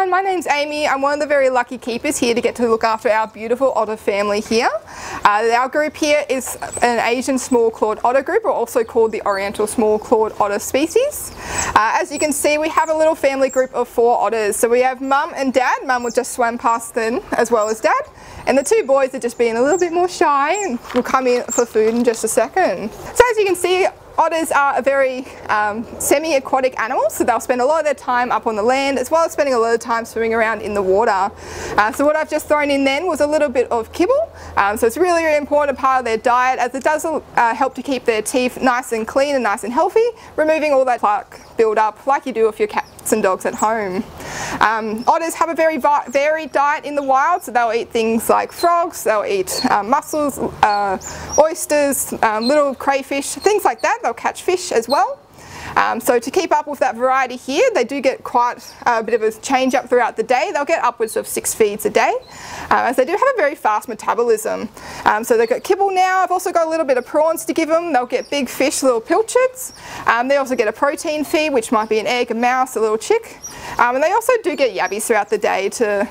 everyone, my name's Amy. I'm one of the very lucky keepers here to get to look after our beautiful otter family here. Our group here is an Asian small-clawed otter group, or also called the Oriental small-clawed otter species. As you can see, we have a little family group of 4 otters. So we have Mum and Dad. Mum will just swim past them, as well as Dad. And the 2 boys are just being a little bit more shy and will come in for food in just a second. So as you can see, otters are a very semi-aquatic animal, so they'll spend a lot of their time up on the land as well as spending a lot of time swimming around in the water. So what I've just thrown in then was a little bit of kibble. So it's really, really important part of their diet, as it does help to keep their teeth nice and clean and nice and healthy, removing all that plaque build up like you do with your cats and dogs at home. Otters have a very varied diet in the wild, so they'll eat things like frogs, they'll eat mussels, oysters, little crayfish, things like that. They'll catch fish as well. So to keep up with that variety here, they do get quite a bit of a change up throughout the day. They'll get upwards of 6 feeds a day, as they do have a very fast metabolism. So they've got kibble now. I've also got a little bit of prawns to give them. They'll get big fish, little pilchards. They also get a protein feed, which might be an egg, a mouse, a little chick. And they also do get yabbies throughout the day to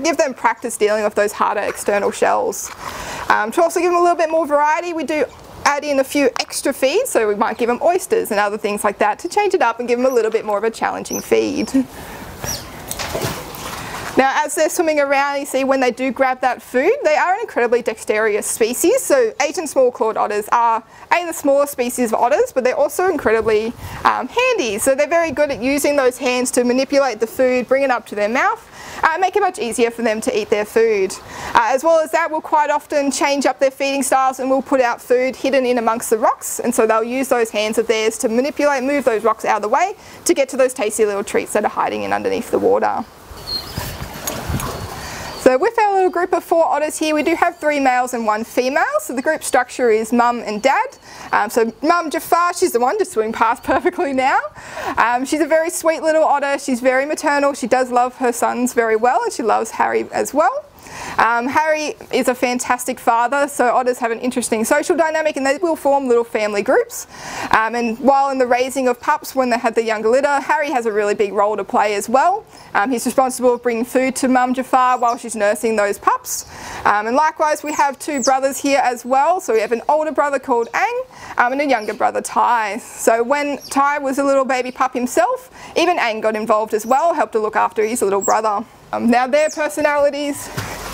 give them practice dealing with those harder external shells. To also give them a little bit more variety, we do add in a few extra feeds, so we might give them oysters and other things like that to change it up and give them a little bit more of a challenging feed. Now as they're swimming around, you see when they do grab that food, they are an incredibly dexterous species. So Asian small-clawed otters are the smaller species of otters, but they're also incredibly handy. So they're very good at using those hands to manipulate the food, bring it up to their mouth, make it much easier for them to eat their food. As well as that, we'll quite often change up their feeding styles and we'll put out food hidden in amongst the rocks, and so they'll use those hands of theirs to manipulate, move those rocks out of the way to get to those tasty little treats that are hiding in underneath the water. So with our little group of 4 otters here, we do have 3 males and 1 female. So the group structure is Mum and Dad. So Mum Jafar, she's the one just swimming past perfectly now. She's a very sweet little otter. She's very maternal. She does love her sons very well, and she loves Harry as well. Harry is a fantastic father, so otters have an interesting social dynamic, and they will form little family groups. And while in the raising of pups, when they had the younger litter, Harry has a really big role to play as well. He's responsible for bringing food to Mum Jafar while she's nursing those pups. And likewise, we have 2 brothers here as well. So we have an older brother called Ang and a younger brother Ty. So when Ty was a little baby pup himself, even Ang got involved as well, helped to look after his little brother. Now their personalities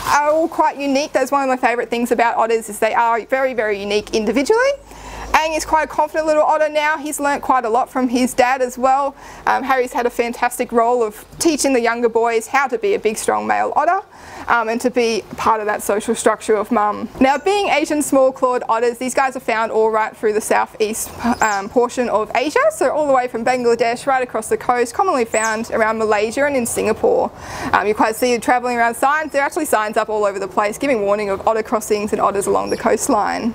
are all quite unique. That's one of my favourite things about otters, is they are very, very unique individually. Ang is quite a confident little otter now. He's learnt quite a lot from his dad as well. Harry's had a fantastic role of teaching the younger boys how to be a big, strong male otter, and to be part of that social structure of Mum. Now, being Asian small-clawed otters, these guys are found all right through the southeast portion of Asia, so all the way from Bangladesh right across the coast, commonly found around Malaysia and in Singapore. You quite see travelling around signs. There are actually signs up all over the place giving warning of otter crossings and otters along the coastline.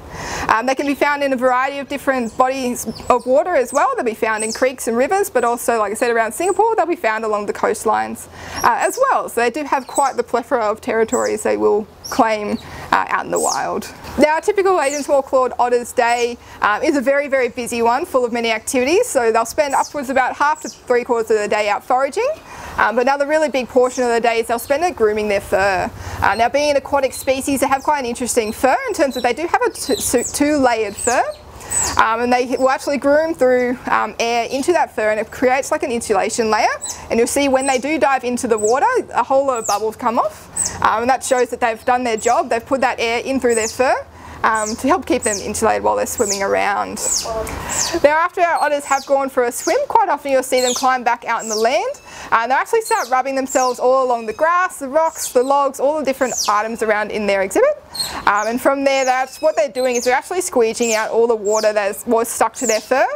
They can be found in a variety of different bodies of water as well. They'll be found in creeks and rivers, but also, like I said, around Singapore, they'll be found along the coastlines as well. So they do have quite the plethora of territories they will claim out in the wild. Now, a typical Asian small-clawed otter's day is a very, very busy one, full of many activities. So they'll spend upwards about half to 3/4 of the day out foraging. But another really big portion of the day is they'll spend it grooming their fur. Now, being an aquatic species, they have quite an interesting fur in terms of they do have a 2-layered fur. And they will actually groom through air into that fur, and it creates like an insulation layer. And you'll see when they do dive into the water, a whole lot of bubbles come off. And that shows that they've done their job. They've put that air in through their fur to help keep them insulated while they're swimming around. Now, after our otters have gone for a swim, quite often you'll see them climb back out in the land. They'll actually start rubbing themselves all along the grass, the rocks, the logs, all the different items around in their exhibit. And from there, what they're doing is they're actually squeegeeing out all the water that was stuck to their fur,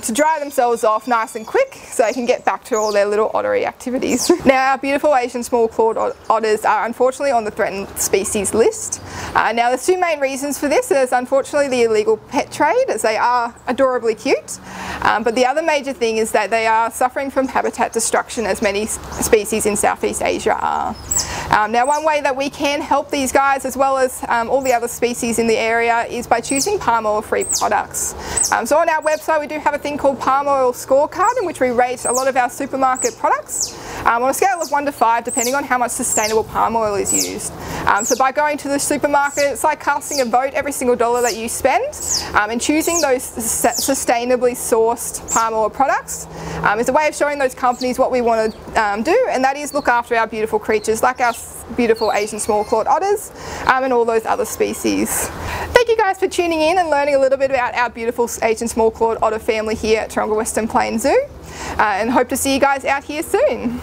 to dry themselves off nice and quick so they can get back to all their little ottery activities. Now, our beautiful Asian small-clawed otters are unfortunately on the threatened species list. Now, there's 2 main reasons for this. There's unfortunately the illegal pet trade, as they are adorably cute, but the other major thing is that they are suffering from habitat destruction, as many species in Southeast Asia are. Now, one way that we can help these guys, as well as all the other species in the area, is by choosing palm oil-free products. So on our website, we do have a thing called Palm Oil Scorecard, in which we rate a lot of our supermarket products. on a scale of 1 to 5, depending on how much sustainable palm oil is used. So by going to the supermarket, it's like casting a vote every single dollar that you spend, and choosing those sustainably sourced palm oil products is a way of showing those companies what we want to do, and that is look after our beautiful creatures, like our beautiful Asian small-clawed otters and all those other species. Thank you guys for tuning in and learning a little bit about our beautiful Asian small-clawed otter family here at Taronga Western Plains Zoo, and hope to see you guys out here soon.